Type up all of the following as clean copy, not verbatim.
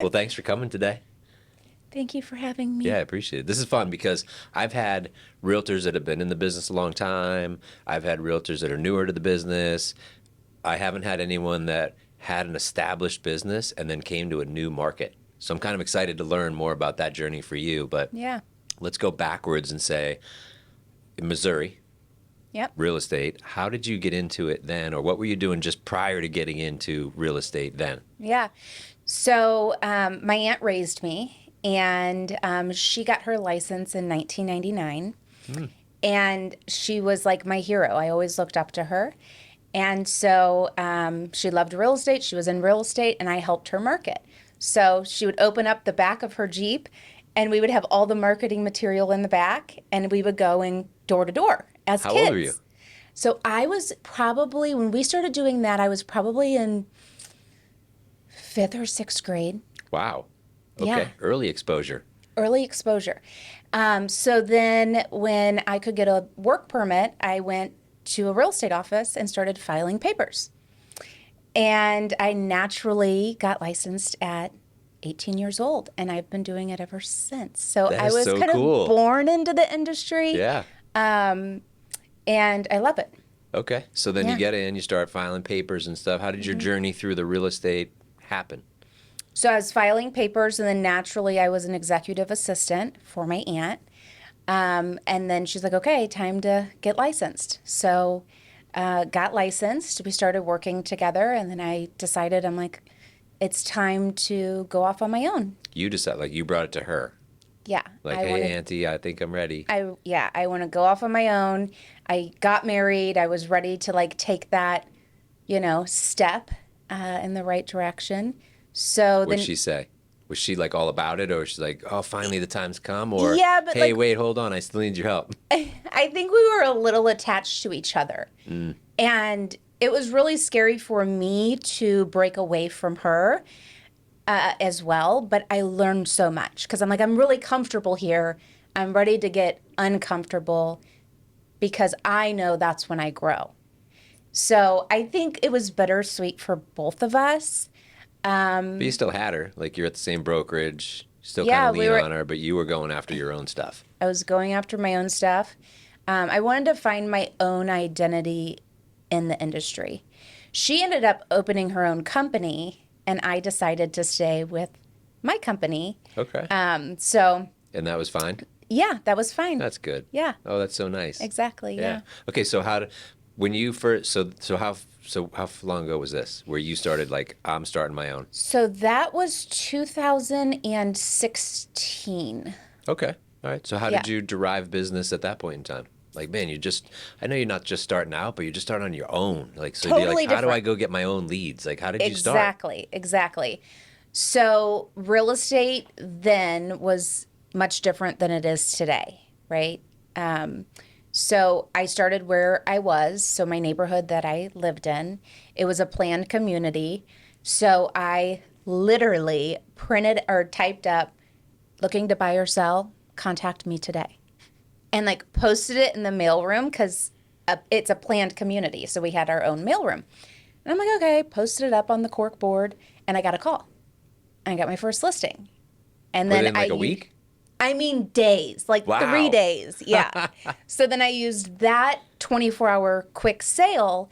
Well, thanks for coming today. Thank you for having me. Yeah, I appreciate it. This is fun because I've had realtors that have been in the business a long time. I've had realtors that are newer to the business. I haven't had anyone that had an established business and then came to a new market. So I'm kind of excited to learn more about that journey for you. But Yeah. let's go backwards and say, in Missouri, Yep. real estate, how did you get into it then? Or what were you doing just prior to getting into real estate then? Yeah. So my aunt raised me, and she got her license in 1999. And she was like my hero. I always looked up to her. And so she loved real estate. She was in real estate, and I helped her market. So she would open up the back of her Jeep, and we would have all the marketing material in the back, and we would go in door to door as How old were you? kids. So I was probably, when we started doing that, I was probably in fifth or sixth grade. Wow. Yeah. Okay. Early exposure. Early exposure. So then when I could get a work permit, I went to a real estate office and started filing papers. And I naturally got licensed at 18 years old, and I've been doing it ever since. So That I is was so kind cool. of born into the industry, Yeah. and I love it. Okay. So then you Yeah. get in, you start filing papers and stuff. How did your journey through the real estate happen? So I was filing papers, and then naturally I was an executive assistant for my aunt. And then she's like, okay, time to get licensed. So got licensed. We started working together, and then I decided, I'm like, it's time to go off on my own. You decide, like, you brought it to her. Yeah. Like, I hey, wanna, Auntie, I think I'm ready. I want to go off on my own. I got married. I was ready to like take that, step in the right direction. So What'd then, she say? Was she like all about it, or was she like, oh, finally the time's come? Or, yeah, but hey, like, wait, hold on, I still need your help. I think we were a little attached to each other. And it was really scary for me to break away from her as well. But I learned so much because I'm like, I'm really comfortable here. I'm ready to get uncomfortable because I know that's when I grow. So I think it was bittersweet for both of us. But you still had her. Like, you're at the same brokerage, still kind Yeah, of lean on her, but you were going after your own stuff. I was going after my own stuff. I wanted to find my own identity in the industry. She ended up opening her own company, and I decided to stay with my company. Okay. So, And that was fine? yeah, that was fine. That's good. Yeah, Oh, that's so nice. exactly. Yeah. Okay, so when you first, how long ago was this? Where you started like, I'm starting my own? So that was 2016. Okay. All right. So how Yeah. did you derive business at that point in time? Like, man, I know you're not just starting out, but you're just starting on your own. Like, so you're Totally like, how do I different. go get my own leads? Like, how did you start? Exactly, exactly. So real estate then was much different than it is today, right? So I started where I was, so my neighborhood that I lived in, it was a planned community. So I literally printed or typed up, looking to buy or sell, contact me today. And like posted it in the mailroom because it's a planned community. So we had our own mailroom. And I'm like, okay, posted it up on the cork board, and I got a call. And I got my first listing. And then Within like a week? I mean days, like Wow. 3 days. Yeah. So then I used that 24-hour quick sale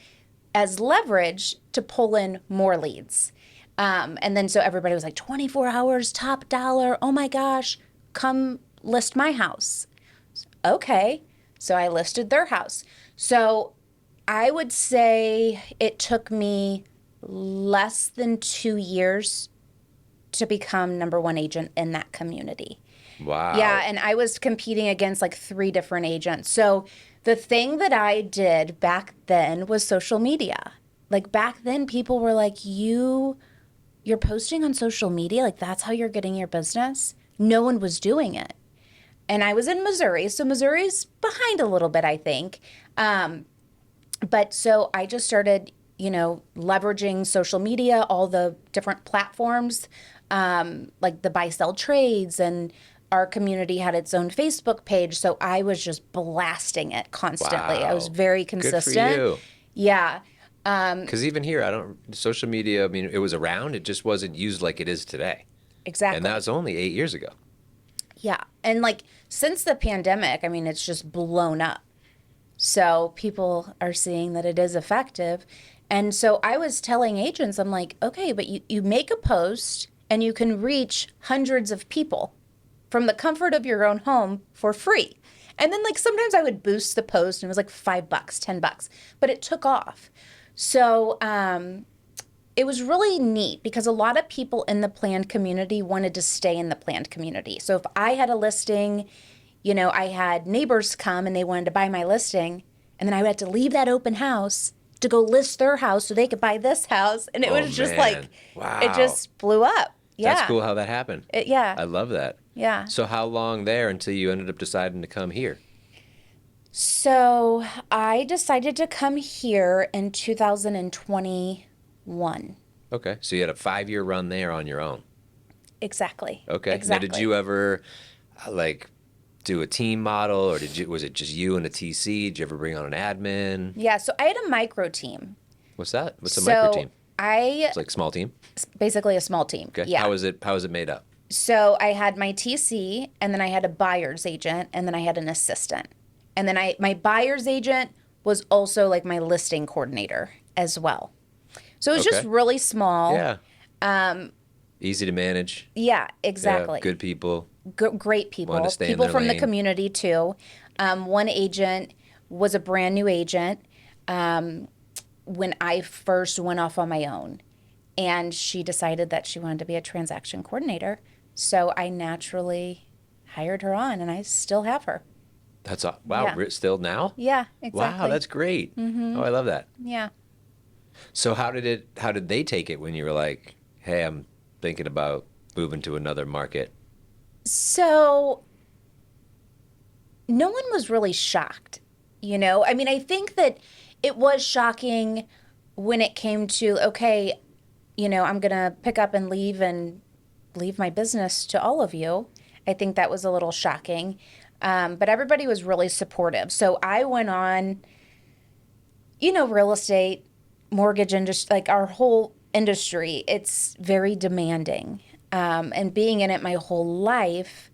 as leverage to pull in more leads. And then so everybody was like, 24 hours, top dollar. Oh my gosh, come list my house. Okay. So I listed their house. So I would say it took me less than 2 years to become number one agent in that community. Wow. Yeah, and I was competing against like 3 different agents. So the thing that I did back then was social media. Like back then people were like, you're posting on social media? Like that's how you're getting your business? No one was doing it. And I was in Missouri, so Missouri's behind a little bit, I think. But so I just started, leveraging social media, all the different platforms, like the buy sell trades, and our community had its own Facebook page. So I was just blasting it constantly. I was Wow. very Good consistent. for you. Yeah. Because even here, social media, I mean, it was around, it just wasn't used like it is today. Exactly. And that was only 8 years ago. Yeah. And like since the pandemic, I mean, it's just blown up. So people are seeing that it is effective. And so I was telling agents, I'm like, okay, but you make a post and you can reach hundreds of people from the comfort of your own home for free. And then like sometimes I would boost the post and it was like $5, $10, but it took off. So it was really neat because a lot of people in the planned community wanted to stay in the planned community. So if I had a listing, you know, I had neighbors come and they wanted to buy my listing, and then I had to leave that open house to go list their house so they could buy this house. And it was just man. like, Wow. it just blew up. Yeah. That's cool how that happened. Yeah. I love that. Yeah. So how long there until you ended up deciding to come here? So I decided to come here in 2021. Okay. So you had a 5-year run there on your own. Exactly. Okay. Exactly. Now, did you ever like do a team model, or was it just you and a TC? Did you ever bring on an admin? Yeah. So I had a micro team. What's that? What's a micro team? It's like a small team. Basically a small team. Okay. Yeah. How is it made up? So I had my TC, and then I had a buyer's agent, and then I had an assistant. And then my buyer's agent was also like my listing coordinator as well. So it was just really small. Yeah. Easy to manage. Yeah, exactly. Yeah, good people. Great people. Want to stay in People their from the lane. community too. One agent was a brand new agent when I first went off on my own. And she decided that she wanted to be a transaction coordinator. So I naturally hired her on, and I still have her. That's wow. Yeah. Still now? Yeah, exactly. Wow, that's great. Oh, I love that. Yeah. So how did they take it when you were like, "Hey, I'm thinking about moving to another market"? So no one was really shocked, you know? I mean, I think that it was shocking when it came to, okay, you know, I'm going to pick up and leave my business to all of you. I think that was a little shocking. But everybody was really supportive. So I went on, you know, real estate, mortgage industry, like our whole industry, it's very demanding. And being in it my whole life,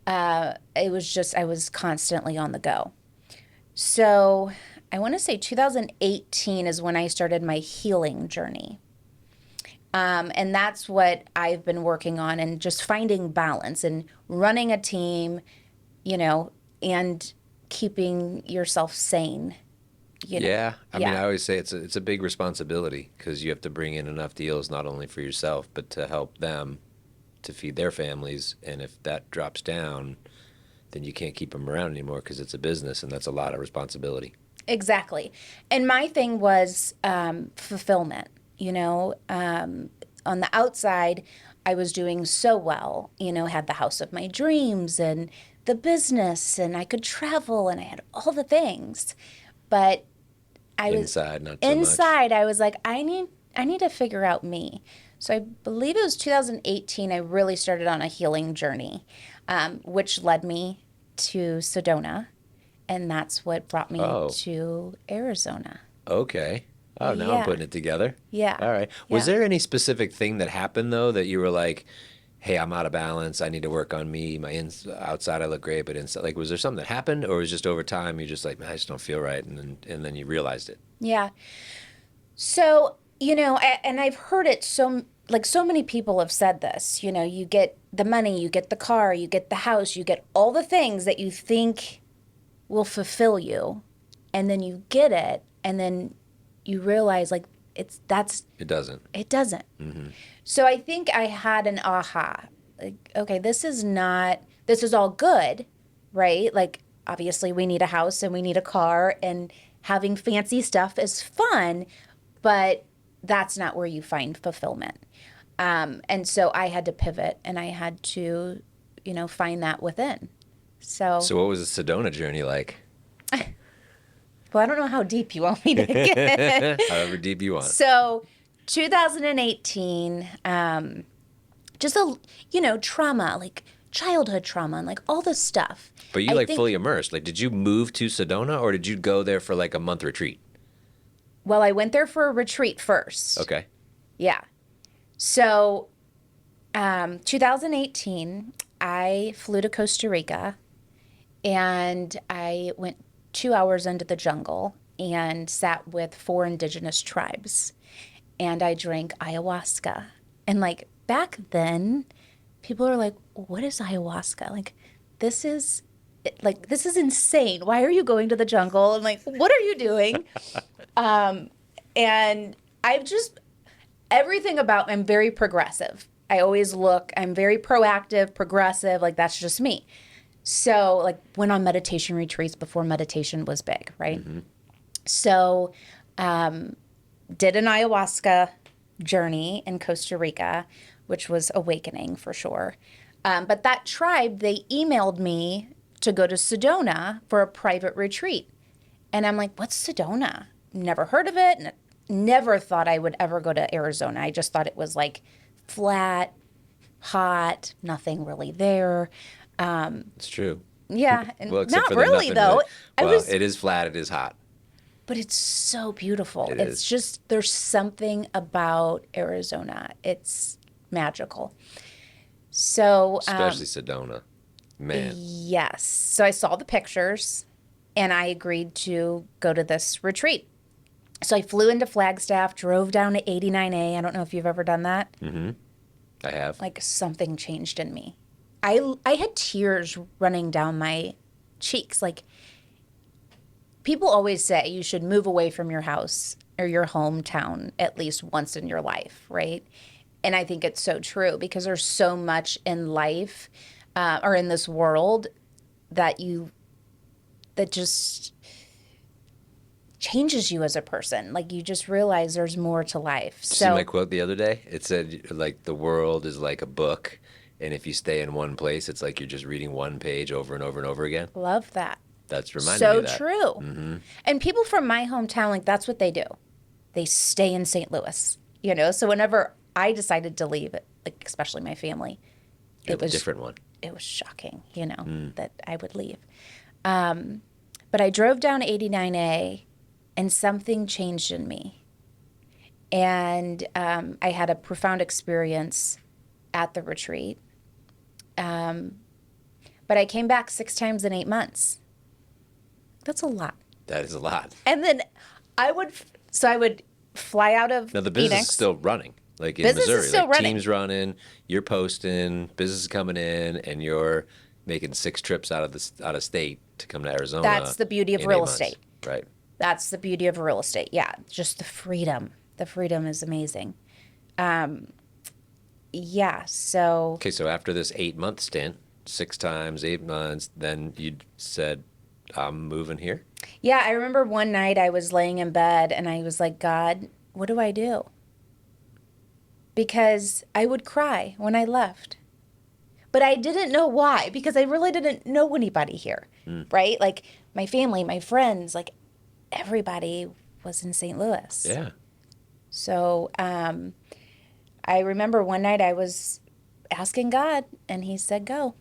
it was just, I was constantly on the go. So I want to say 2018 is when I started my healing journey. And that's what I've been working on, and just finding balance and running a team, you know, and keeping yourself sane. You know? Yeah. I mean, I always say it's a big responsibility because you have to bring in enough deals, not only for yourself, but to help them to feed their families. And if that drops down, then you can't keep them around anymore because it's a business, and that's a lot of responsibility. Exactly. And my thing was fulfillment, you know. On the outside, I was doing so well, you know, had the house of my dreams and the business, and I could travel, and I had all the things. But I was Inside, not so much. inside, I was like, I need to figure out me. So I believe it was 2018 I really started on a healing journey, which led me to Sedona, and that's what brought me to Arizona. Okay. Oh, now I'm putting it together. Yeah. All right. Was there any specific thing that happened, though, that you were like, hey, I'm out of balance. I need to work on me. Outside I look great, but inside, like, was there something that happened, or was it just over time you're just like, man, I just don't feel right, and then you realized it? Yeah. So, you know, and I've heard it so many people have said this, you know, you get the money, you get the car, you get the house, you get all the things that you think will fulfill you, and then you get it, and then you realize like it doesn't. Mm-hmm. So I think I had an aha, like, okay, this is all good, right? Like, obviously we need a house and we need a car, and having fancy stuff is fun, but that's not where you find fulfillment. And so I had to pivot, and I had to, you know, find that within. So what was the Sedona journey like? Well, I don't know how deep you want me to get. However deep you want. So 2018, just trauma, like childhood trauma, and like all this stuff. But you fully immersed. Like, did you move to Sedona, or did you go there for like a month retreat? Well, I went there for a retreat first. Okay. Yeah. So 2018, I flew to Costa Rica and I went 2 hours into the jungle and sat with 4 indigenous tribes. And I drank ayahuasca. And like back then, people are like, what is ayahuasca? This is this is insane. Why are you going to the jungle? And like, what are you doing? And I've just everything about I'm very progressive. I always look, I'm very proactive, progressive, like that's just me. So like went on meditation retreats before meditation was big, right? Mm-hmm. So did an ayahuasca journey in Costa Rica, which was awakening for sure. But that tribe, they emailed me to go to Sedona for a private retreat. And I'm like, what's Sedona? Never heard of it. Never thought I would ever go to Arizona. I just thought it was like flat, hot, nothing really there. It's true. Yeah, and Well, except not for the really nothing though. Well, it is flat. It is hot. But it's so beautiful. It It's is. just there's something about Arizona. It's magical. So, Especially Sedona. Man. yes. So I saw the pictures and I agreed to go to this retreat. So I flew into Flagstaff, drove down to 89A. I don't know if you've ever done that. Mm-hmm. I have. Like something changed in me. I had tears running down my cheeks. Like people always say you should move away from your house or your hometown at least once in your life, right? And I think it's so true because there's so much in life or in this world that just changes you as a person. Like you just realize there's more to life. See my quote the other day? It said like the world is like a book, and if you stay in one place, it's like you're just reading one page over and over and over again. Love that. That's reminding me of that. So true. Mm-hmm. And people from my hometown, like that's what they do. They stay in St. Louis, So whenever I decided to leave, like especially my family, it was a different one. It was shocking, that I would leave. But I drove down 89A, and something changed in me, and I had a profound experience at the retreat. But I came back 6 times in 8 months. That's a lot. That is a lot. And then I would fly out of Now the business Phoenix. is still running. Like in Business is Missouri, still like running. teams running, you're posting, business is coming in, and you're making 6 trips out of state to come to Arizona. That's the beauty of in real 8 months. estate. Right. That's the beauty of real estate. Yeah, just the freedom. The freedom is amazing. Yeah, so... Okay, so after this 8-month stint, 6 times, 8 months, then you said, I'm moving here? Yeah, I remember one night I was laying in bed and I was like, God, what do I do? Because I would cry when I left. But I didn't know why, because I really didn't know anybody here, right? Like my family, my friends, like everybody was in St. Louis. Yeah. So I remember one night I was asking God and he said, go.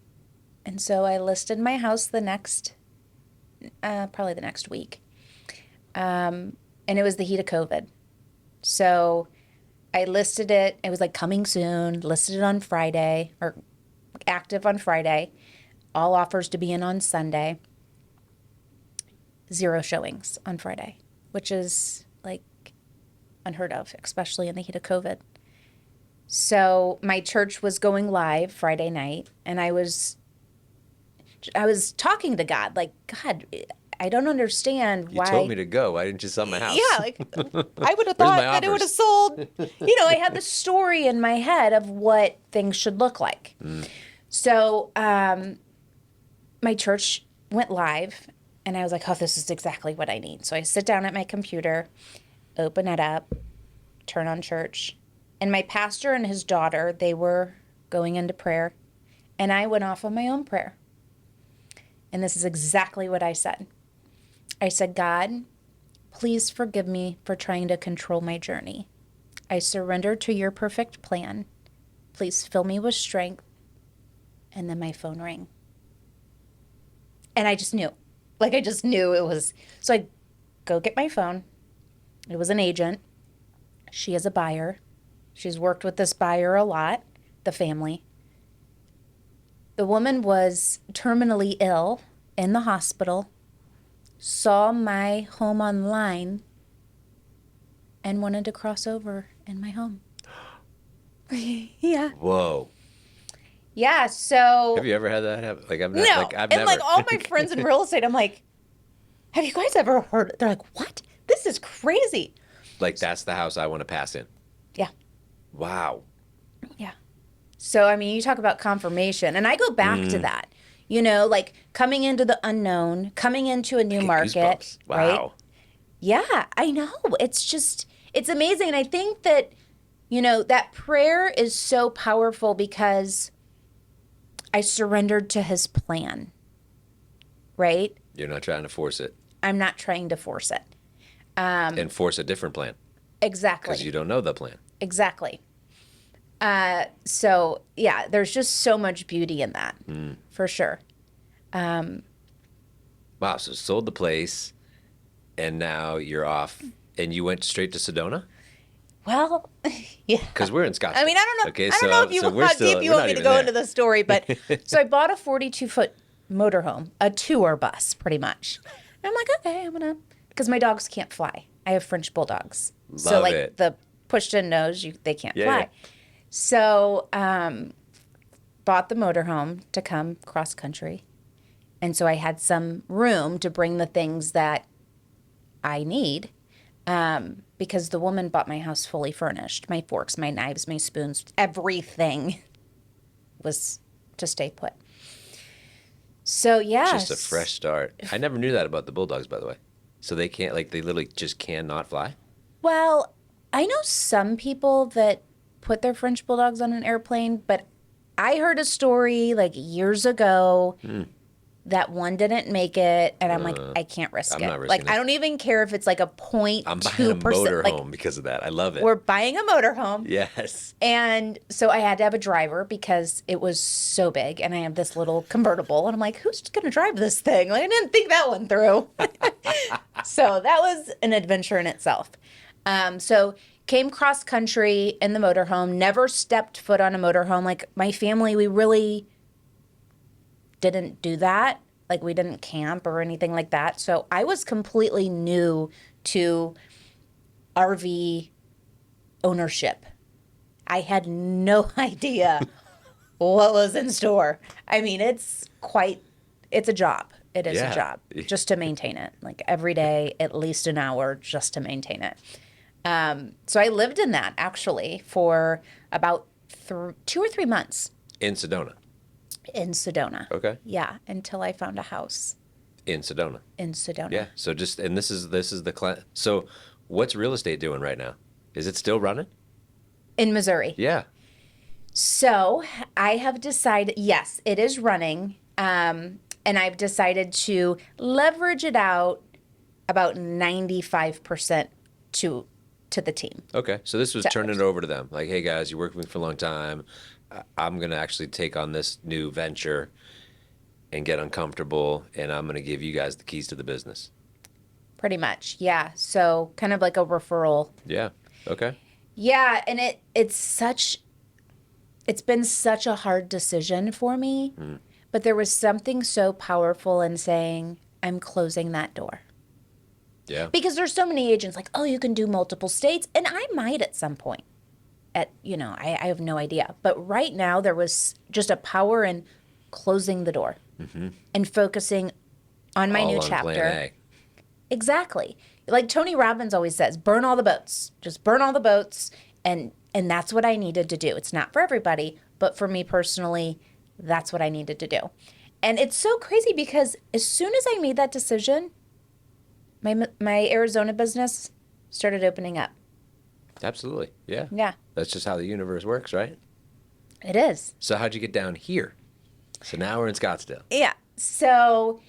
And so I listed my house probably the next week. And it was the heat of COVID. So I listed it. It was like coming soon, listed it on Friday or active on Friday, all offers to be in on Sunday, 0 showings on Friday, which is like unheard of, especially in the heat of COVID. So my church was going live Friday night and I was talking to God, like, God, I don't understand why. You told me to go. Why didn't you sell my house? Yeah, like I would have thought that it would have sold. I had the story in my head of what things should look like. So my church went live and I was like, oh, this is exactly what I need. So I sit down at my computer, open it up, turn on church. And my pastor and his daughter, they were going into prayer. And I went off on my own prayer. And this is exactly what I said. I said, God, please forgive me for trying to control my journey. I surrender to your perfect plan. Please fill me with strength. And then my phone rang. And I just knew. Like, I just knew it was. So I go get my phone. It was an agent. She is a buyer. She's worked with this buyer a lot. the family. The woman was terminally ill in the hospital, saw my home online, and wanted to cross over in my home. Yeah. Whoa. Yeah, so Have you ever had that happen? Like I've no. not, like I've And never. like all my friends in real estate, I'm like, have you guys ever heard? They're like, what? This is crazy. Like that's the house I want to pass in. Yeah. Wow. Yeah. So, I mean, you talk about confirmation, and I go back to that, you know, like coming into the unknown, coming into a new Get market, goosebumps. right? Wow. Yeah, I know. It's just, it's amazing. And I think that, you know, that prayer is so powerful because I surrendered to his plan, right? You're not trying to force it I'm not trying to force it. and force a different plan Exactly. because you don't know the plan. Exactly. So, yeah, there's just so much beauty in that, for sure. Wow. So sold the place, and now you're off, and you went straight to Sedona Well, yeah. because we're in Scottsdale. I mean, I don't know. Okay, I don't know if you, we're how still, deep you we're want not me to even go there. into the story, but so I bought a 42-foot motorhome, a tour bus, pretty much. And I'm like, okay, I'm gonna, because my dogs can't fly. I have French bulldogs, so Love like it. the pushed-in nose, they can't Yeah, fly. yeah. So, bought the motorhome to come cross country, and so I had some room to bring the things that I need. Because the woman bought my house fully furnished. My forks, my knives, my spoons, everything was to stay put. So, yeah. Just a fresh start. I never knew that about the bulldogs, by the way. So they can't, like, they literally just cannot fly. Well, I know some people that put their French bulldogs on an airplane, but I heard a story like years ago that one didn't make it, and I'm like, I can't risk I'm it. not risking Like, it. I don't even care if it's like a I'm buying a 0.2%. motorhome Like, because of that. I love it. we're buying a motorhome. Yes. And so I had to have a driver because it was so big, and I have this little convertible, and I'm like, who's going to drive this thing? Like, I didn't think that one through. So that was an adventure in itself. So came cross country in the motorhome, never stepped foot on a motorhome. Like my family, we really didn't do that. Like we didn't camp or anything like that. So I was completely new to RV ownership. I had no idea what was in store. I mean, it's a job. It is Yeah. a job just to maintain it. Like every day, at least an hour just to maintain it. So I lived in that actually for about 2 or 3 months In Sedona. in Sedona. Okay. Yeah, until I found a house In Sedona. in Sedona. Yeah. So just, and this is the so what's real estate doing right now? Is it still running? In Missouri. Yeah. So I have decided, yes, it is running. And I've decided to leverage it out about 95% to the team. Okay. So this was turning it over to them. Like, hey guys, you worked with me for a long time. I'm going to actually take on this new venture and get uncomfortable, and I'm going to give you guys the keys to the business. Pretty much, yeah. So kind of like a referral. Yeah. Okay. Yeah, and it's been such a hard decision for me, but there was something so powerful in saying, I'm closing that door. Yeah. Because there's so many agents like, oh, you can do multiple states, and I might at some point. I have no idea. But right now there was just a power in closing the door and focusing on my All new on chapter. Plan A. Exactly. Like Tony Robbins always says, burn all the boats. Just burn all the boats. And that's what I needed to do. It's not for everybody, but for me personally, that's what I needed to do. And it's so crazy because as soon as I made that decision, my Arizona business started opening up. Absolutely. Yeah. Yeah, That's just how the universe works, right? it is. So how'd you get down here? So now we're in Scottsdale. Yeah. So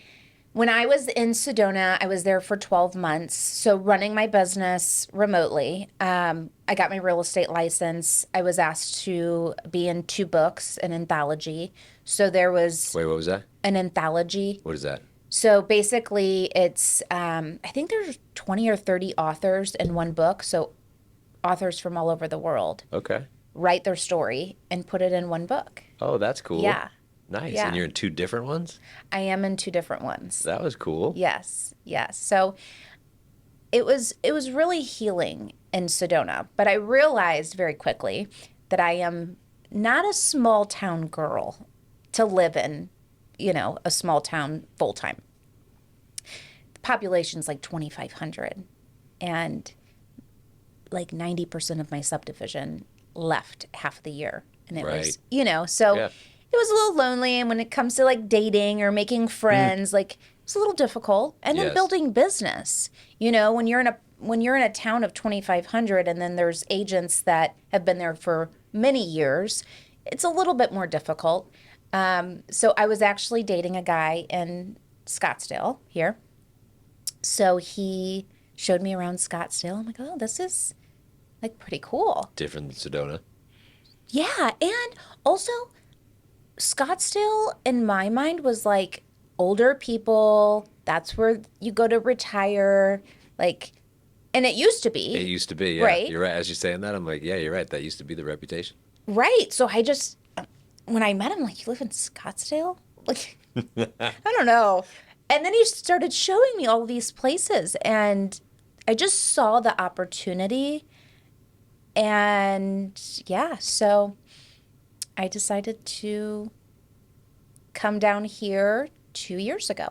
when I was in Sedona, I was there for 12 months. So running my business remotely. I got my real estate license. I was asked to be in 2 books, an anthology. So there was Wait, what was that? an anthology. What is that? So basically it's, I think there's 20 or 30 authors in one book. So authors from all over the world. Okay. write their story and put it in one book. Oh, that's cool. Yeah. Nice. And Yeah. you're in two different ones? I am in two different ones. That was cool. Yes. Yes. So it was really healing in Sedona, but I realized very quickly that I am not a small town girl to live in, a small town full time. The population's like 2,500, and like 90% of my subdivision left half of the year. And it was, Right. so Yeah. it was a little lonely. And when it comes to like dating or making friends, like it's a little difficult. And then Yes. building business, when you're in a town of 2,500 and then there's agents that have been there for many years, it's a little bit more difficult. So I was actually dating a guy in Scottsdale here. So he showed me around Scottsdale. I'm like, oh, this is like pretty cool. Different than Sedona. Yeah, and also Scottsdale in my mind was like older people. That's where you go to retire. Like, and it used to It be, used to be, yeah. right? You're right. As you're saying that, I'm like, yeah, you're right. That used to be the reputation. Right. So I just, when I met him, like, you live in Scottsdale? Like, I don't know. And then he started showing me all these places, and I just saw the opportunity. And yeah, so I decided to come down here 2 years ago.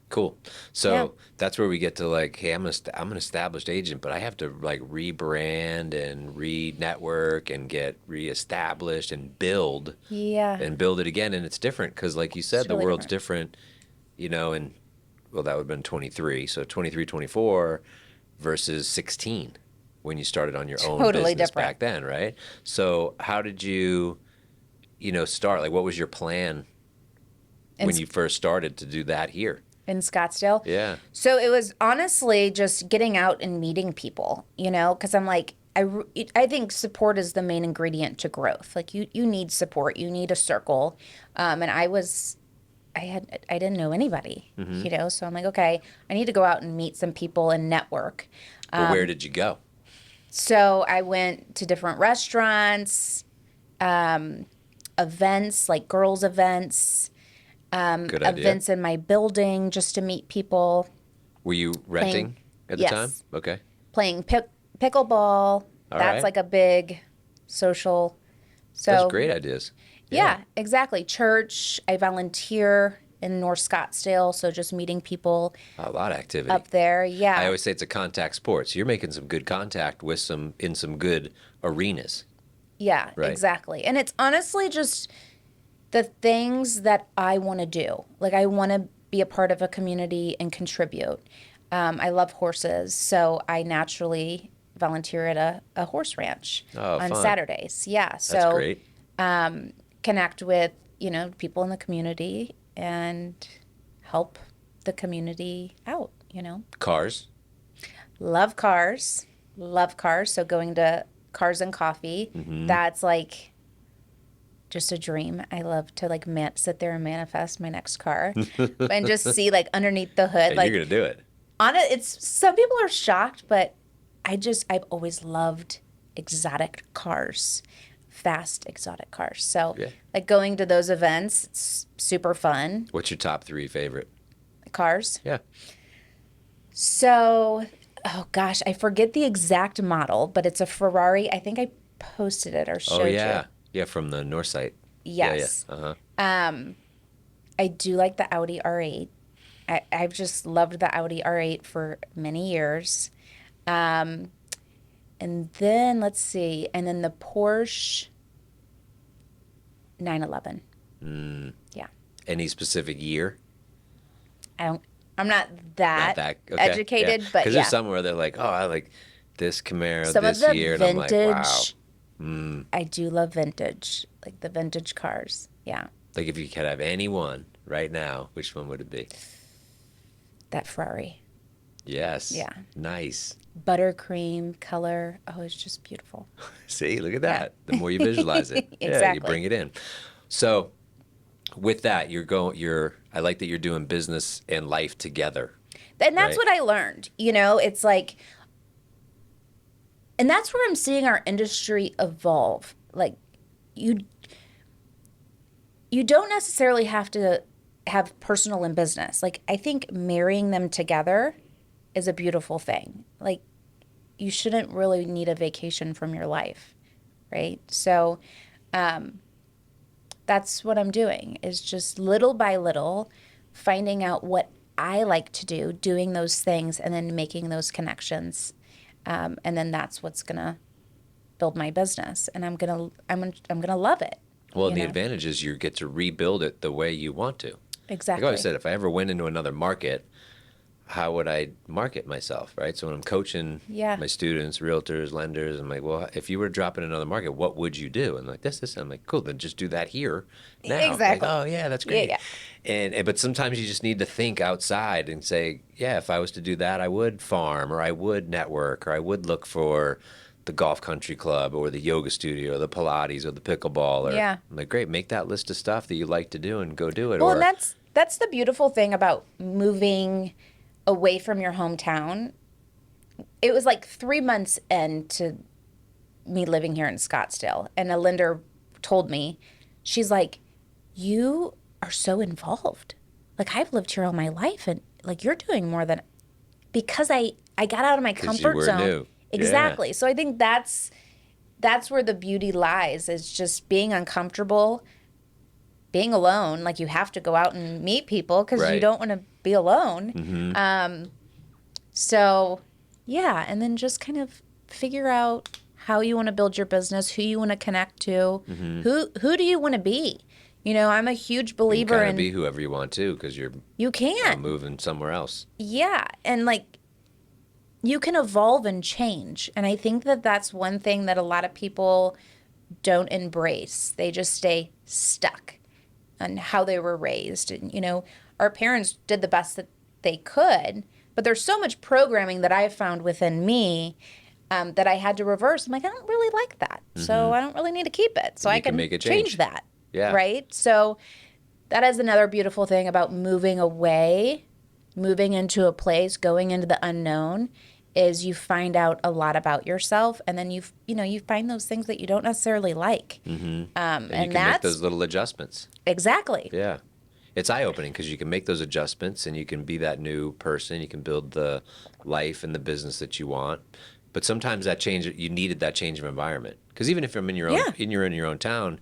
Cool. So Yeah. that's where we get to like, hey, I'm an established agent, but I have to like rebrand and re-network and get reestablished Yeah. and build it again. And it's different because, like you said, It's the really world's different. different, and well, that would have been 23. So 23, 24 versus 16 when you started on your own Totally business different. back then, right? So how did you, start? Like, what was your plan In, when you first started to do that here? in Scottsdale. Yeah. So it was honestly just getting out and meeting people, because I'm like, I think support is the main ingredient to growth. Like you need support, you need a circle. And I didn't know anybody, so I'm like, okay, I need to go out and meet some people and network. Well, where did you go? So I went to different restaurants, events, like girls' events, Good idea. events in my building just to meet people, Were you renting at the yes. time? Okay. playing pickleball. All That's right. like a big social. Those So are great ideas. yeah, exactly. Church. I volunteer in North Scottsdale, so just meeting people A lot of activity. up there. I Yeah. always say it's a contact sport. So you're making some good contact with in some good arenas. Yeah, Right. exactly. And it's honestly just the things that I want to do. Like, I want to be a part of a community and contribute. I love horses, so I naturally volunteer at a horse ranch Oh, on fun. Saturdays. Yeah, That's so great. connect with, people in the community and help the community out. Cars. Love cars. Love cars. So going to Cars and Coffee, that's like just a dream. I love to like sit there and manifest my next car and just see like underneath the hood. And Like you're going to do it. on it, it's some people are shocked, but I've always loved exotic cars, fast exotic cars. So Yeah. like going to those events, it's super fun. What's your top 3 favorite? Cars. Yeah. So, oh gosh, I forget the exact model, but it's a Ferrari. I think I posted it or showed Oh, yeah. you. Yeah, from the north site. Yes. Yeah, yeah. Uh-huh. I do like the Audi R8. I've just loved the Audi R8 for many years. And then let's see, and then the Porsche 911. Yeah. Any specific year? I'm not that, Not that okay. educated, but Because yeah. there's some where they're like, oh, I like this Camaro Some this of the year. And I'm like, wow. vintage, I do love vintage, like the vintage cars. Yeah. Like if you could have any one right now, which one would it be? That Ferrari. Yes. Yeah. Nice. Buttercream color. Oh, it's just beautiful. See, look at that. The more you visualize it, yeah, you Exactly. bring it in. So, with that, I like that you're doing business and life together. And that's Right. what I learned. It's like, and that's where I'm seeing our industry evolve like you you don't necessarily have to have personal and business. Like I think marrying them together is a beautiful thing. Like you shouldn't really need a vacation from your life, right? So that's what I'm doing is just little by little finding out what I like to do, doing those things, and then making those connections. And then that's what's gonna build my business, and I'm gonna love it. Well, You and the know advantage is you get to rebuild it the way you want to. Like I always exactly. said, if I ever went into another market, how would I market myself, right? So when I'm coaching Yeah. my students, realtors, lenders, I'm like, well, if you were to drop in another market, what would you do? And like this. I'm like, cool, then just do that here now. Like, Exactly. oh yeah, that's Yeah. great. Yeah. And but sometimes you just need to think outside and say, yeah, if I was to do that, I would farm, or I would network, or I would look for the golf country club, or the yoga studio, or the Pilates, or the pickleball, or Yeah. I'm like, great, make that list of stuff that you like to do and go do it. Well, and Or that's the beautiful thing about moving away from your hometown. It was like 3 months into me living here in Scottsdale, and a lender told me, she's like, "You are so involved. Like I've lived here all my life, and like you're doing more than because I got out of my because you comfort were zone." new. Yeah. Exactly. So I think that's where the beauty lies is just being uncomfortable, being alone. Like you have to go out and meet people because you Right. don't want to be alone. Mm-hmm. So, yeah, and then just kind of figure out how you want to build your business, who you want to connect to, Mm-hmm. who do you want to be? I'm a huge You can believer kind of in be whoever you want to because you're you can. moving somewhere else. Yeah, and like you can evolve and change. And I think that that's one thing that a lot of people don't embrace. They just stay stuck on how they were raised. And our parents did the best that they could, but there's so much programming that I found within me that I had to reverse. I'm like, I don't really like that. So I don't really need to keep it. So And I you can can make it change change. that. Yeah. Right? So that is another beautiful thing about moving away, moving into a place, going into the unknown is you find out a lot about yourself, and then you find those things that you don't necessarily like. Mm-hmm. And you And can make that's those little adjustments. exactly. Yeah. It's eye opening because you can make those adjustments and you can be that new person. You can build the life and the business that you want. But sometimes that change, you needed that change of environment. Because even if I'm in your own, Yeah. in your own town,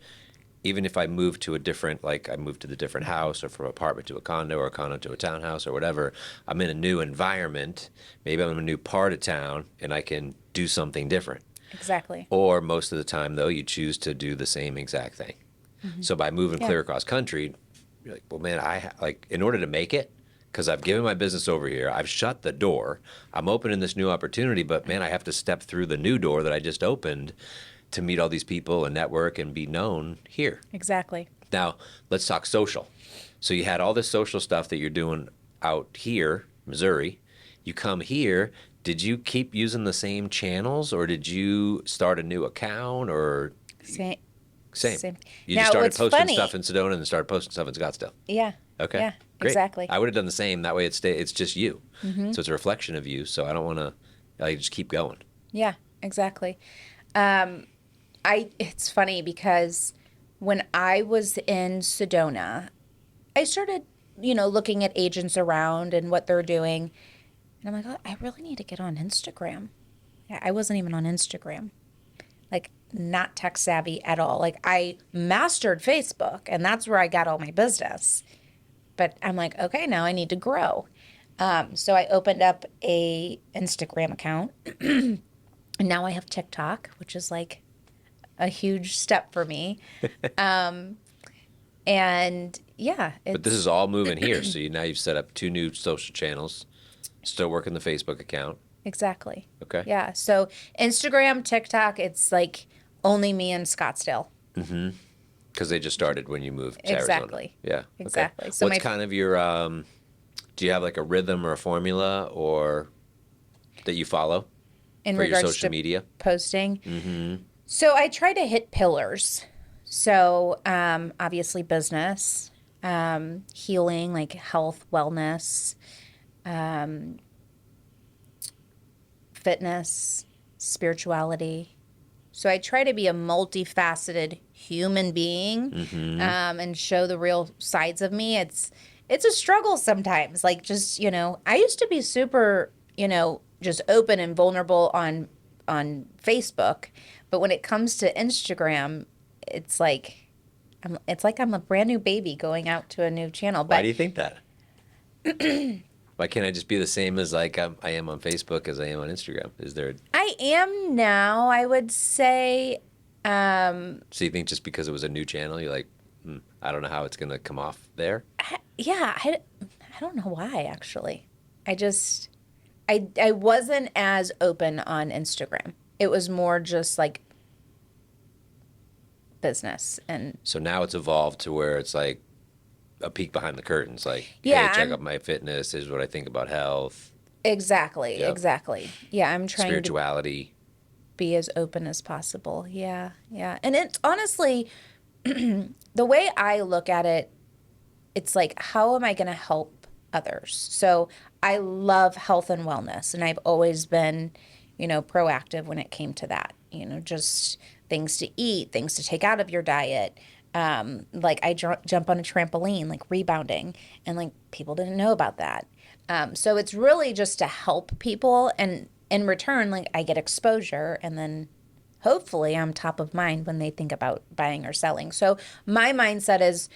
even if I move to a different, like I moved to the different house or from apartment to a condo or a condo to a townhouse or whatever, I'm in a new environment. Maybe I'm in a new part of town and I can do something different. Exactly. Or most of the time, though, you choose to do the same exact thing. So by moving Yeah. clear across country, you're like, well, man, like in order to make it, because I've given my business over here, I've shut the door, I'm opening this new opportunity, but man, I have to step through the new door that I just opened to meet all these people and network and be known here. Exactly. Now, let's talk social. So you had all this social stuff that you're doing out here, Missouri. You come here. Did you keep using the same channels, or did you start a new account, or Same. same? Same. You Now, just started what's posting funny? stuff in Sedona and then started posting stuff in Scottsdale. Yeah. Okay. Yeah. Great. Exactly. I would have done the same. That way it's just you. So it's a reflection of you. So I don't want to, I just keep going. Yeah. Exactly. It's funny because when I was in Sedona, I started, looking at agents around and what they're doing. And I'm like, oh, I really need to get on Instagram. Yeah, I wasn't even on Instagram. Like, not tech savvy at all. Like, I mastered Facebook, and that's where I got all my business. But I'm like, okay, now I need to grow. So I opened up a Instagram account, and now I have TikTok, which is like a huge step for me. And yeah, But this it's is all moving here. So now you've set up 2 new social channels, still working the Facebook account. exactly. Okay. Yeah. So Instagram, TikTok, it's like only me in Scottsdale. Because they just started when you moved to Exactly. Arizona. Yeah. Okay. Exactly. So What's my kind of your, do you have like a rhythm or a formula or that you follow in for your regards social to media? posting. So I try to hit pillars. So obviously business, healing, like health, wellness, fitness, spirituality, So I try to be a multifaceted human being, and show the real sides of me. It's a struggle sometimes. Like, just, I used to be super, just open and vulnerable on Facebook, but when it comes to Instagram, it's like I'm a brand new baby going out to a new channel. Why But do you think that? Why can't I just be the same as like I am on Facebook as I am on Instagram? Is there? I am now, I would say. So you think just because it was a new channel, you're like, I don't know how it's gonna come off there? Yeah, I don't know why, actually. I just, I wasn't as open on Instagram. It was more just like business. And So now it's evolved to where it's like a peek behind the curtains. Like, yeah, hey, check out my fitness. Here's what I think about health, exactly, Yep. exactly. Yeah, I'm trying to spirituality. be as open as possible. Yeah, yeah. And it's honestly, the way I look at it, it's like, how am I going to help others? So I love health and wellness, and I've always been, proactive when it came to that. Just things to eat, things to take out of your diet. Like I jump on a trampoline, like rebounding, and like people didn't know about that. So it's really just to help people, and in return, like I get exposure, and then hopefully I'm top of mind when they think about buying or selling. So my mindset is,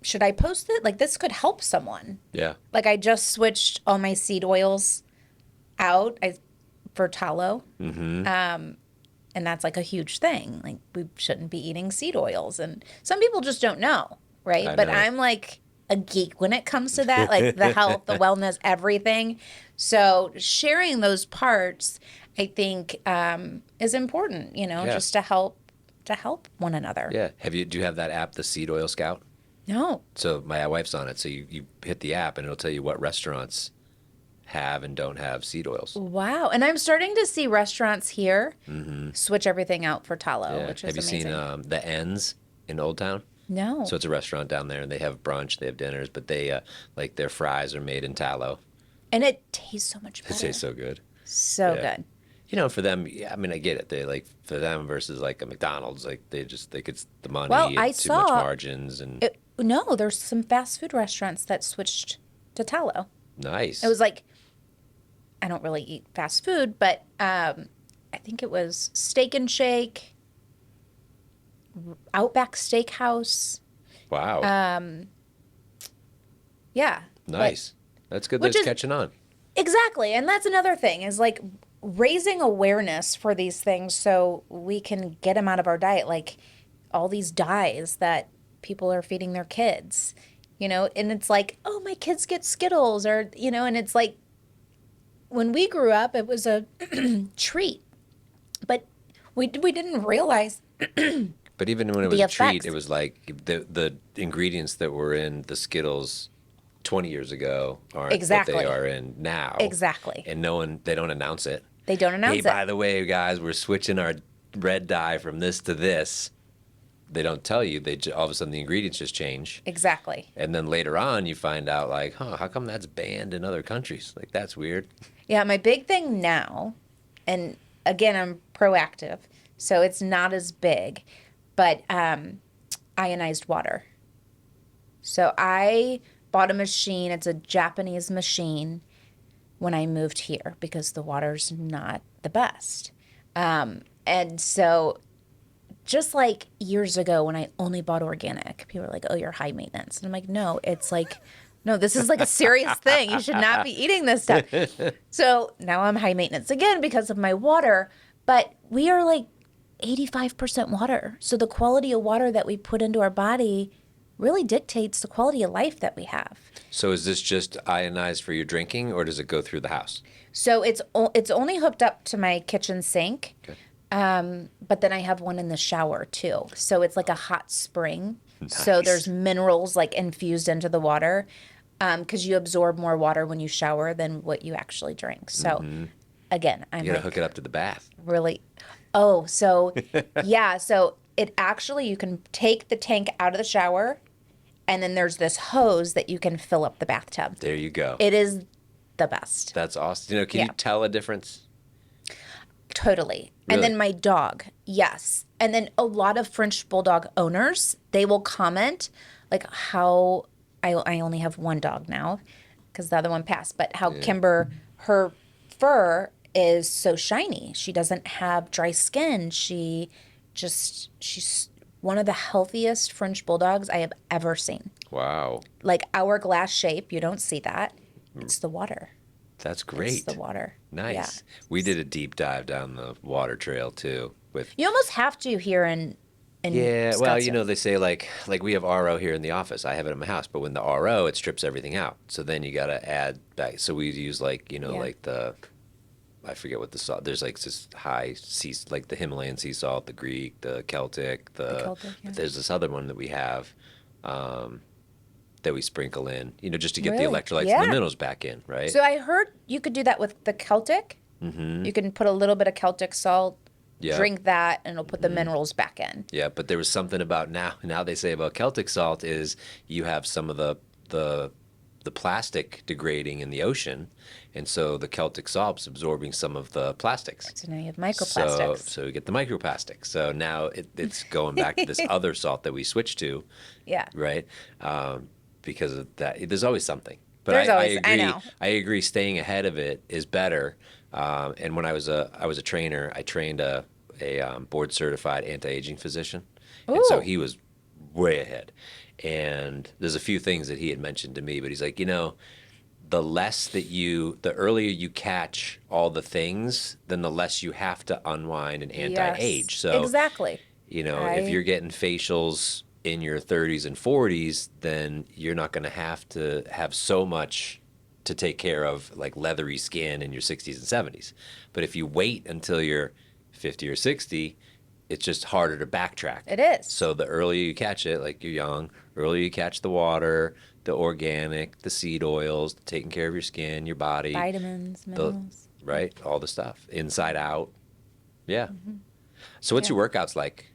should I post it? Like, this could help someone. Yeah. Like, I just switched all my seed oils out for tallow. And that's like a huge thing. Like, we shouldn't be eating seed oils. And some people just don't know, right? I But know. I'm like a geek when it comes to that, like the health, the wellness, everything. So sharing those parts, I think, is important, Yeah. just to help one another. Yeah. Do you have that app, the Seed Oil Scout? No. So my wife's on it. So you hit the app and it'll tell you what restaurants have and don't have seed oils. Wow. And I'm starting to see restaurants here switch everything out for tallow, Yeah. which is Have you amazing. seen the Ends in Old Town? No. So it's a restaurant down there, and they have brunch, they have dinners, but they like their fries are made in tallow. And it tastes so much better. It tastes so good. So Yeah. good. For them, yeah, I mean, I get it. They like for them versus like a McDonald's, like they think it's the money Well, and I too much saw margins and No, there's some fast food restaurants that switched to tallow. nice. It was like, I don't really eat fast food, but I think it was Steak and Shake, Outback Steakhouse. Wow. Yeah. Nice. That's good that which it's is- catching on. Exactly. And that's another thing, is like raising awareness for these things so we can get them out of our diet. Like all these dyes that people are feeding their kids, and it's like, oh, my kids get Skittles, or, and it's like, when we grew up, it was a treat, but we didn't realize. But even when it was The a treat, effects. it was like the ingredients that were in the Skittles 20 years ago aren't Exactly. what they are in now. Exactly. And they don't announce it. They don't announce Hey, it. by the way, guys, we're switching our red dye from this to this. They don't tell you. All of a sudden the ingredients just change. Exactly. And then later on you find out like, how come that's banned in other countries? Like, that's weird. Yeah, my big thing now, and again, I'm proactive, so it's not as big, but ionized water. So I bought a machine. It's a Japanese machine when I moved here because the water's not the best. And so just like years ago when I only bought organic, people were like, oh, you're high maintenance. And I'm like, no, it's like, no, this is like a serious thing. You should not be eating this stuff. So now I'm high maintenance again because of my water. But we are like 85% water. So the quality of water that we put into our body really dictates the quality of life that we have. So is this just ionized for your drinking, or does it go through the house? So it's only hooked up to my kitchen sink. Okay. But then I have one in the shower too. So it's like a hot spring. So Nice. there's minerals like infused into the water, because you absorb more water when you shower than what you actually drink. So again, I'm You gotta like hook it up to the bath. really, oh, so yeah. So it actually, you can take the tank out of the shower, and then there's this hose that you can fill up the bathtub. There you go. It is the best. That's awesome. Can Yeah. you tell a difference? Totally. And Really? then my dog, yes. And then a lot of French Bulldog owners, they will comment like how I only have one dog now because the other one passed, but how Kimber, her fur is so shiny. She doesn't have dry skin. She's one of the healthiest French Bulldogs I have ever seen. Wow. Like hourglass shape, you don't see that. It's the water. That's It's great. the water. Nice. Yeah. We did a deep dive down the water trail too with You almost have to here in yeah, well, you know, Scottsdale. they say like we have RO here in the office. I have it in my house, but when the RO, it strips everything out. So then you got to add back. So we use like, you know, Yeah. like the I forget what the salt. There's like this high sea, like the Himalayan sea salt, the Greek, the Celtic, Celtic, yeah. but there's this other one that we have that we sprinkle in, you know, just to get the Really? electrolytes and the Yeah. minerals back in, right? So I heard you could do that with the Celtic. Mm-hmm. You can put a little bit of Celtic salt, Yeah. drink that, and it'll put the minerals back in. Yeah, but there was something about now they say about Celtic salt is you have some of the plastic degrading in the ocean, and so the Celtic salt's absorbing some of the plastics. So now you have So microplastics. so we get the microplastics. So now it's going back to this other salt that we switched to, Yeah. right? Because of that, there's always something. But There's I always- I agree. know. I agree. Staying ahead of it is better. And when I was a trainer, I trained a board certified anti-aging physician, and so Ooh. he was way ahead. And there's a few things that he had mentioned to me, but he's like, you know, the earlier you catch all the things, then the less you have to unwind and anti-age. Yes. So Exactly. you know, Right. if you're getting facials in your 30s and 40s, then you're not going to have so much to take care of, like leathery skin in your 60s and 70s. But if you wait until you're 50 or 60, it's just harder to backtrack. It is. So the earlier you catch it, like you're young, earlier you catch the water, the organic, the seed oils, taking care of your skin, your body, Vitamins, minerals. right? All the stuff, inside out. Yeah. Mm-hmm. So what's Yeah. your workouts like?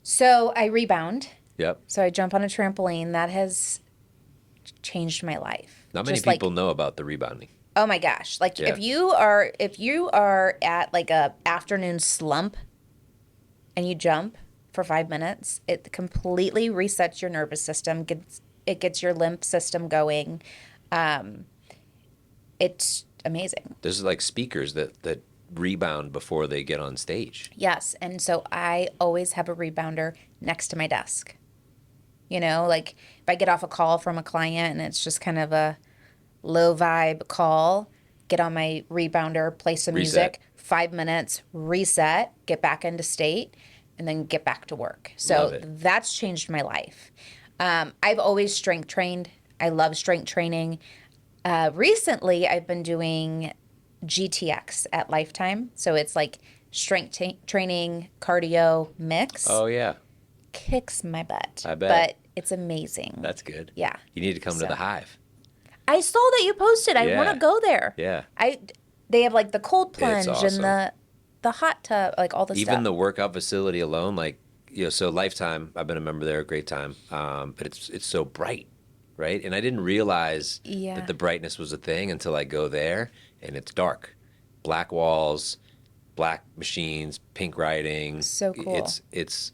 So I rebound. Yep. So I jump on a trampoline. That has changed my life. Not many Just like, people know about the rebounding. oh my gosh. Like Yeah. if you are at like a afternoon slump and you jump for 5 minutes, it completely resets your nervous system, it gets your lymph system going. It's amazing. There's like speakers that rebound before they get on stage. Yes. And so I always have a rebounder next to my desk. You know, like if I get off a call from a client and it's just kind of a low vibe call, get on my rebounder, play some Reset. music, 5 minutes, reset, get back into state, and then get back to work. Love So it. that's changed my life. I've always strength trained. I love strength training. Recently, I've been doing GTX at Lifetime. So it's like strength training, cardio mix. Oh yeah, Kicks my butt. I bet. But it's amazing. that's good. Yeah. You need to come to So- the Hive. I saw that you posted. I want Yeah. to go there. Yeah. They have like the cold plunge awesome. and the hot tub, like all the Even stuff. the workout facility alone, like so Lifetime. I've been a member there, great time. But it's so bright, right? And I didn't realize Yeah. that the brightness was a thing until I go there, and it's dark, black walls, black machines, pink writing. So cool. It's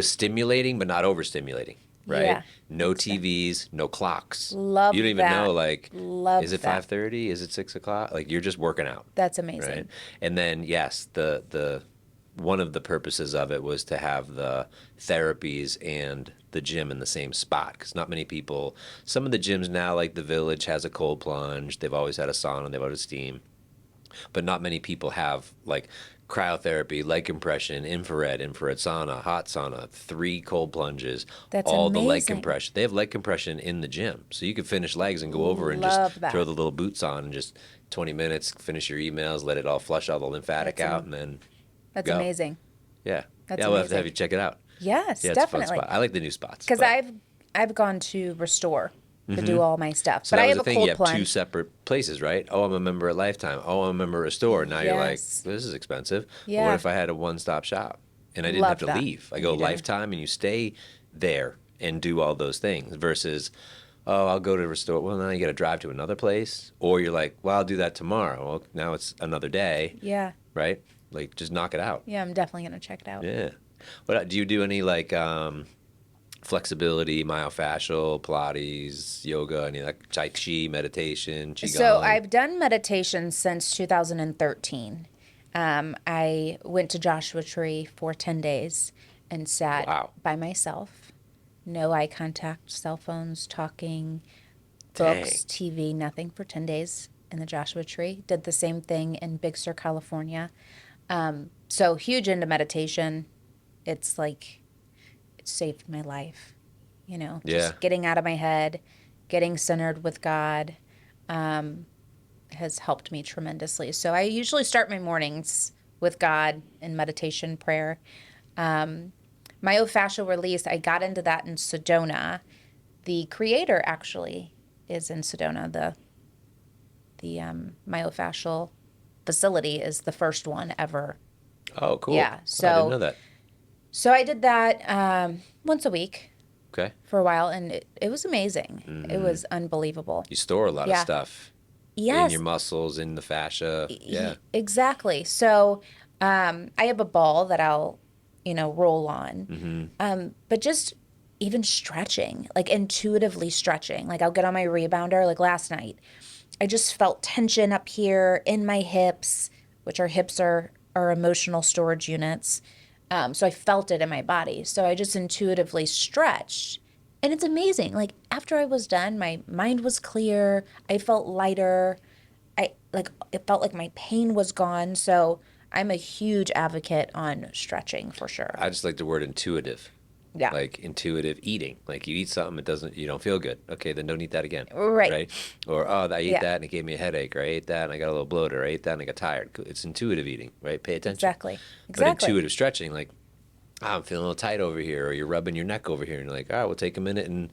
stimulating but not overstimulating, right? Yeah. No TVs, no clocks. Love You don't even that. know like Love is it that. 5:30? Is it 6 o'clock? Like you're just working out. That's amazing. Right. And then yes, the one of the purposes of it was to have the therapies and the gym in the same spot because not many people. Some of the gyms now, like the Village, has a cold plunge. They've always had a sauna. They've always had steam, but not many people have like cryotherapy, leg compression, infrared sauna, hot sauna, 3 cold plunges, That's all the leg amazing. compression. They have leg compression in the gym, so you can finish legs and go over and Love just that. throw the little boots on and just 20 minutes, finish your emails, let it all flush all the lymphatic That's out, and then That's go. amazing. yeah, That's yeah, we'll have to amazing. have you check it out. Yes, Yeah, it's a fun definitely. spot. I like the new spots Because but- I've gone to Restore to do all my stuff, So but that I was have the a thing. cold You have plunge. 2 separate places, right? Oh, I'm a member at Lifetime. Oh, I'm a member at Store. Now you're like, Yes. this is expensive. Yeah. What if I had a one-stop shop and I didn't Love have to that. leave? I go You don't. Lifetime and you stay there and do all those things versus, oh, I'll go to restore. Well, now you got to drive to another place, or you're like, well, I'll do that tomorrow. Well, now it's another day, Yeah. right? Like, just knock it out. Yeah, I'm definitely going to check it out. Yeah. What do you do? Any like flexibility, myofascial, Pilates, yoga, any like Tai Chi, meditation, Qigong? So I've done meditation since 2013. I went to Joshua Tree for 10 days and sat Wow. by myself. No eye contact, cell phones, talking, Dang. books, TV, nothing for 10 days in the Joshua Tree. Did the same thing in Big Sur, California. So huge into meditation. It's like, it saved my life, Yeah. just getting out of my head, getting centered with God, has helped me tremendously. So I usually start my mornings with God in meditation, prayer. Myofascial release, I got into that in Sedona. The creator actually is in Sedona. The myofascial facility is the first one ever. Oh, cool. Yeah, I so didn't know that. So I did that once a week Okay. for a while, and it was amazing. It was unbelievable. You store a lot of Yeah. stuff in Yes, your muscles, in the fascia. Yeah. exactly. So I have a ball that I'll, roll on. But just even stretching, like intuitively stretching. Like I'll get on my rebounder, like last night. I just felt tension up here in my hips, which our hips are emotional storage units. So I felt it in my body. So I just intuitively stretched. And it's amazing. Like after I was done, my mind was clear. I felt lighter. It felt like my pain was gone. So I'm a huge advocate on stretching for sure. I just like the word intuitive. Yeah. Like intuitive eating. Like you eat something, you don't feel good. Okay, then don't eat that again. Right. Or, oh, I ate Yeah. that and it gave me a headache. Or I ate that and I got a little bloated. Or I ate that and I got tired. It's intuitive eating, right? Pay attention. Exactly. But intuitive stretching, like, I'm feeling a little tight over here. Or you're rubbing your neck over here. And you're like, all right, we'll take a minute and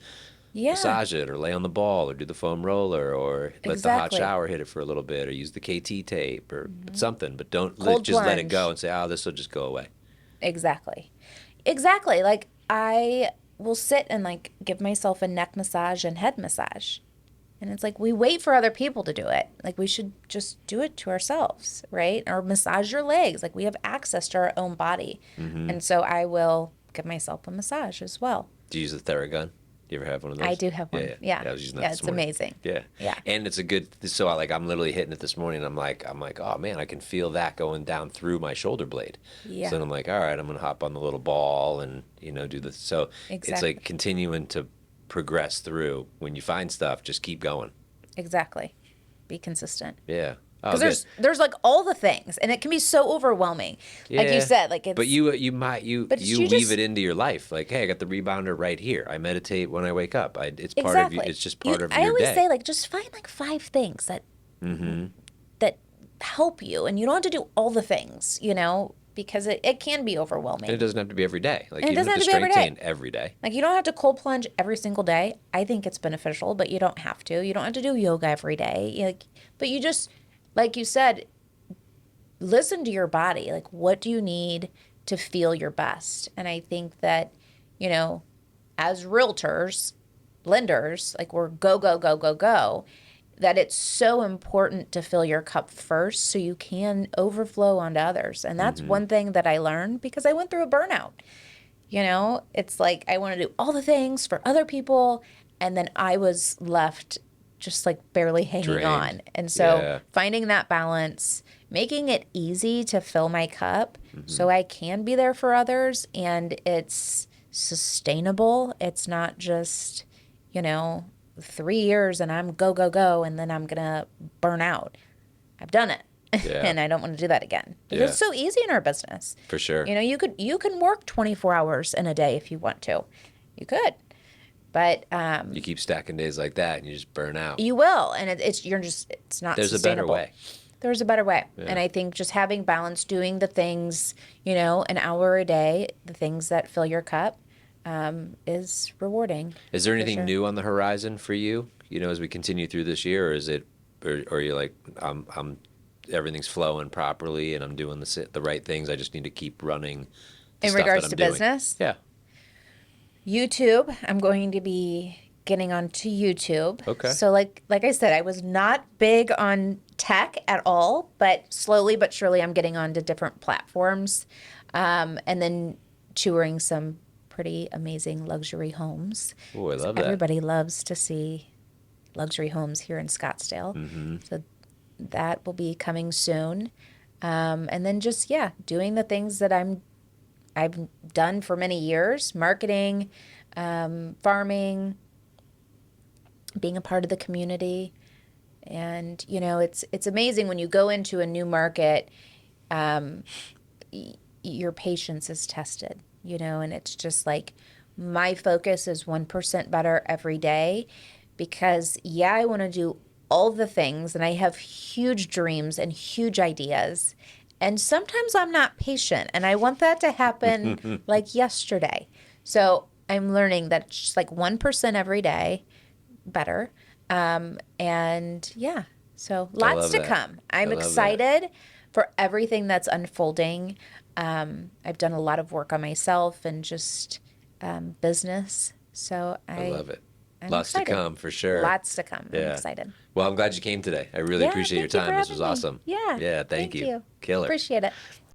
Yeah. massage it. Or lay on the ball. Or do the foam roller. Or let the hot Exactly. shower hit it for a little bit. Or use the KT tape. Or something. But don't Cold just let it plunge. go and say, oh, this will just go away. Exactly. Like I will sit and like give myself a neck massage and head massage. And it's like we wait for other people to do it. Like we should just do it to ourselves, right? Or massage your legs. Like we have access to our own body. And so I will give myself a massage as well. Do you use the Theragun? Do you ever have one of those? I do have one. Yeah. I was using that Yeah, this it's morning. amazing. Yeah. Yeah. And it's a good, so I'm literally hitting it this morning. I'm like, oh man, I can feel that going down through my shoulder blade. Yeah. So then I'm like, all right, I'm going to hop on the little ball and, do this. So it's Exactly. like continuing to progress through. When you find stuff, just keep going. Exactly. Be consistent. Yeah. Oh, Because good. there's like all the things, and it can be so overwhelming. Like you Yeah. said, like it's. But you But weave just- it into your life. Like, hey, I got the rebounder right here. I meditate when I wake up. It's part of you. Exactly. It's just part of I your always day. say like just find like 5 things that that help you, and you don't have to do all the things, because it can be overwhelming. And it doesn't have to be every day. Like, And it you don't have to doesn't have to be strength every train every day. Like you don't have to cold plunge every single day. I think it's beneficial, but you don't have to. You don't have to do yoga every day. But you just, like you said, listen to your body. Like, what do you need to feel your best? And I think that, as realtors, lenders, like we're go, go, go, go, go, that it's so important to fill your cup first so you can overflow onto others. And that's one thing that I learned because I went through a burnout. It's like I want to do all the things for other people, and then I was left just like barely hanging Drained. on. And so Yeah. finding that balance, making it easy to fill my cup so I can be there for others, and it's sustainable. It's not just, 3 years and I'm go, go, go, and then I'm going to burn out. I've done it. Yeah. And I don't want to do that again. Because Yeah. it's so easy in our business. For sure. You can work 24 hours in a day if you want to. You could. But You keep stacking days like that and you just burn out. you will, and it's not There's a better sustainable. way. There's a better way. Yeah. And I think just having balance, doing the things, an hour a day, the things that fill your cup, is rewarding. Is there anything sure. new on the horizon for you, as we continue through this year, or is it, or are you like, I'm everything's flowing properly and I'm doing the right things. I just need to keep running the In stuff regards that I'm to doing. business? Yeah. YouTube, I'm going to be getting onto YouTube. Okay. So like I said, I was not big on tech at all, but slowly but surely I'm getting onto different platforms, and then touring some pretty amazing luxury homes. Oh, I love that. Everybody loves to see luxury homes here in Scottsdale. So that will be coming soon. And then just, yeah, doing the things that I've done for many years, marketing, farming, being a part of the community. And, you know, it's amazing when you go into a new market, your patience is tested, you know, and it's just like my focus is 1% better every day because, yeah, I want to do all the things and I have huge dreams and huge ideas. And sometimes I'm not patient and I want that to happen like yesterday. So I'm learning that it's just like 1% every day better. And yeah, so I lots love to that. come. I I'm love that. excited for everything that's unfolding. I've done a lot of work on myself and just business. So I love it. I'm Lots to excited. come for sure. Lots to come. I'm Yeah. excited. Well, I'm glad you came today. I really Yeah, appreciate your thank you for time. This was having me. awesome. Yeah, Yeah, thank thank you. you. Killer. Appreciate it.